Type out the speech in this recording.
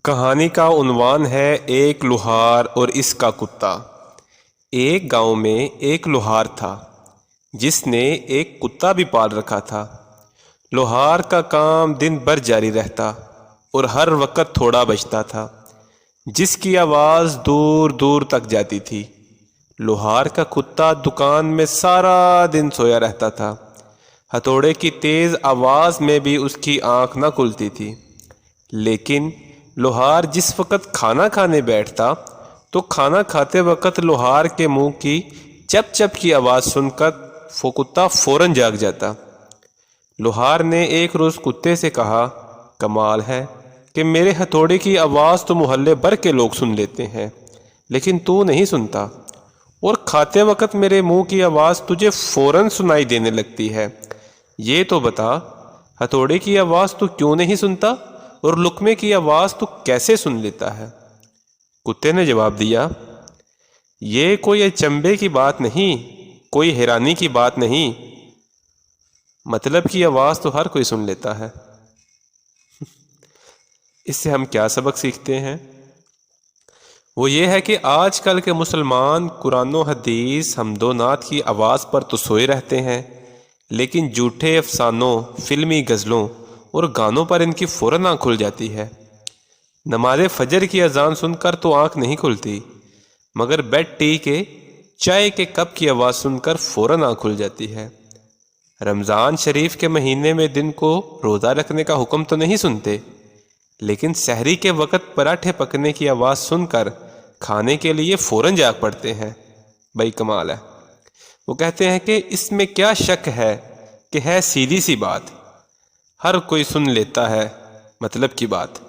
کہانی کا عنوان ہے ایک لوہار اور اس کا کتا۔ ایک گاؤں میں ایک لوہار تھا جس نے ایک کتا بھی پال رکھا تھا۔ لوہار کا کام دن بھر جاری رہتا اور ہر وقت تھوڑا بچتا تھا، جس کی آواز دور دور تک جاتی تھی۔ لوہار کا کتا دکان میں سارا دن سویا رہتا تھا، ہتھوڑے کی تیز آواز میں بھی اس کی آنکھ نہ کھلتی تھی۔ لیکن لوہار جس وقت کھانا کھانے بیٹھتا تو کھانا کھاتے وقت لوہار کے منہ کی چپ چپ کی آواز سن کر وہ کتا فوراً جاگ جاتا۔ لوہار نے ایک روز کتے سے کہا، کمال ہے کہ میرے ہتھوڑے کی آواز تو محلے بھر کے لوگ سن لیتے ہیں، لیکن تو نہیں سنتا، اور کھاتے وقت میرے منہ کی آواز تجھے فوراً سنائی دینے لگتی ہے۔ یہ تو بتا، ہتھوڑے کی آواز تو کیوں نہیں سنتا اور لقمے کی آواز تو کیسے سن لیتا ہے؟ کتے نے جواب دیا، یہ کوئی اچنبھے کی بات نہیں، کوئی حیرانی کی بات نہیں، مطلب کی آواز تو ہر کوئی سن لیتا ہے۔ اس سے ہم کیا سبق سیکھتے ہیں؟ وہ یہ ہے کہ آج کل کے مسلمان قرآن و حدیث حمد و نعت کی آواز پر تو سوئے رہتے ہیں، لیکن جھوٹے افسانوں، فلمی غزلوں اور گانوں پر ان کی فوراً آنکھ کھل جاتی ہے۔ نماز فجر کی اذان سن کر تو آنکھ نہیں کھلتی، مگر بیڈ ٹی کے چائے کے کپ کی آواز سن کر فوراً آنکھ کھل جاتی ہے۔ رمضان شریف کے مہینے میں دن کو روزہ رکھنے کا حکم تو نہیں سنتے، لیکن سحری کے وقت پراٹھے پکنے کی آواز سن کر کھانے کے لیے فوراً جاگ پڑتے ہیں۔ بھائی کمال ہے۔ وہ کہتے ہیں کہ اس میں کیا شک ہے کہ ہے سیدھی سی بات، ہر کوئی سن لیتا ہے مطلب کی بات۔